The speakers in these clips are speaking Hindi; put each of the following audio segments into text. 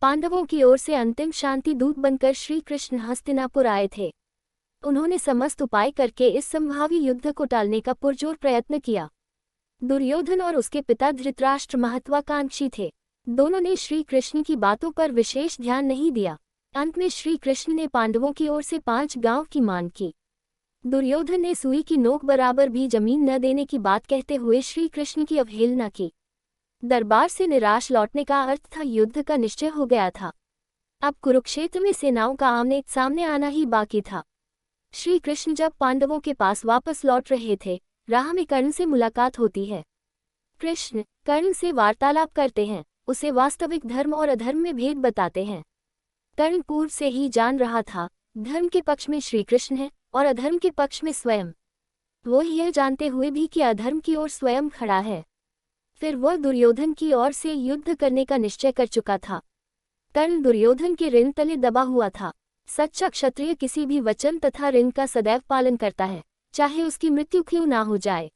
पांडवों की ओर से अंतिम शांति दूत बनकर श्री कृष्ण हस्तिनापुर आए थे। उन्होंने समस्त उपाय करके इस संभावी युद्ध को टालने का पुरजोर प्रयत्न किया। दुर्योधन और उसके पिता धृतराष्ट्र महत्वाकांक्षी थे। दोनों ने श्री कृष्ण की बातों पर विशेष ध्यान नहीं दिया। अंत में श्री कृष्ण ने पांडवों की ओर से 5 गांव की मांग की। दुर्योधन ने सुई की नोक बराबर भी जमीन न देने की बात कहते हुए श्री कृष्ण की अवहेलना की। दरबार से निराश लौटने का अर्थ था युद्ध का निश्चय हो गया था। अब कुरुक्षेत्र में सेनाओं का आमने सामने आना ही बाकी था। श्री कृष्ण जब पांडवों के पास वापस लौट रहे थे, राह में कर्ण से मुलाकात होती है। कृष्ण कर्ण से वार्तालाप करते हैं, उसे वास्तविक धर्म और अधर्म में भेद बताते हैं। कर्ण पूर्व से ही जान रहा था, धर्म के पक्ष में श्री कृष्ण है और अधर्म के पक्ष में स्वयं। वो यह जानते हुए भी कि अधर्म की ओर स्वयं खड़ा है। फिर वह दुर्योधन की ओर से युद्ध करने का निश्चय कर चुका था। कर्ण दुर्योधन के ऋण तले दबा हुआ था। सच्चा क्षत्रिय किसी भी वचन तथा ऋण का सदैव पालन करता है, चाहे उसकी मृत्यु क्यों ना हो जाए।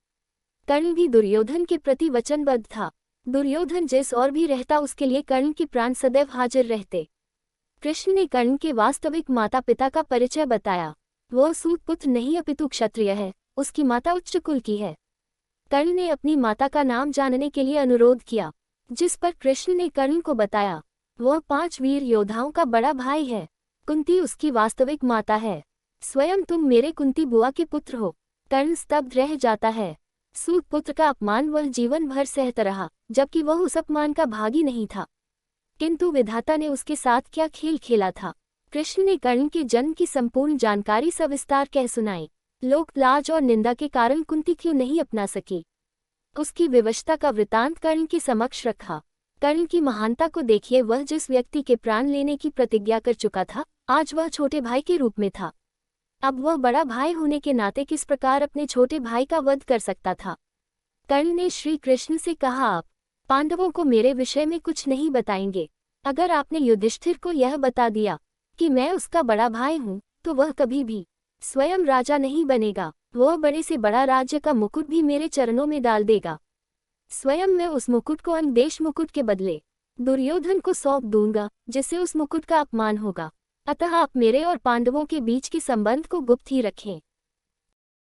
कर्ण भी दुर्योधन के प्रति वचनबद्ध था। दुर्योधन जिस और भी रहता उसके लिए कर्ण के प्राण सदैव हाजिर रहते। कृष्ण ने कर्ण के वास्तविक माता पिता का परिचय बताया। वह सूत पुत्र नहीं अपितु क्षत्रिय है, उसकी माता उच्च कुल की है। कर्ण ने अपनी माता का नाम जानने के लिए अनुरोध किया, जिस पर कृष्ण ने कर्ण को बताया वह 5 वीर योद्धाओं का बड़ा भाई है। कुंती उसकी वास्तविक माता है। स्वयं तुम मेरे कुंती बुआ के पुत्र हो। कर्ण स्तब्ध रह जाता है। सूत पुत्र का अपमान वह जीवन भर सहता रहा, जबकि वह उस अपमान का भागी नहीं था। किंतु विधाता ने उसके साथ क्या खेल खेला था। कृष्ण ने कर्ण के जन्म की संपूर्ण जानकारी सविस्तार कह सुनाई। लोक लाज और निंदा के कारण कुंती क्यों नहीं अपना सकी, उसकी विवशता का वृतांत कर्ण के समक्ष रखा। कर्ण की महानता को देखिए, वह जिस व्यक्ति के प्राण लेने की प्रतिज्ञा कर चुका था, आज वह छोटे भाई के रूप में था। अब वह बड़ा भाई होने के नाते किस प्रकार अपने छोटे भाई का वध कर सकता था। कर्ण ने श्री कृष्ण से कहा, आप पांडवों को मेरे विषय में कुछ नहीं बताएंगे। अगर आपने युधिष्ठिर को यह बता दिया कि मैं उसका बड़ा भाई हूँ, तो वह कभी भी स्वयं राजा नहीं बनेगा। वह बड़े से बड़ा राज्य का मुकुट भी मेरे चरणों में डाल देगा। स्वयं मैं उस मुकुट को अन्य देश मुकुट के बदले दुर्योधन को सौंप दूंगा, जिससे उस मुकुट का अपमान होगा। अतः आप मेरे और पांडवों के बीच के संबंध को गुप्त ही रखें।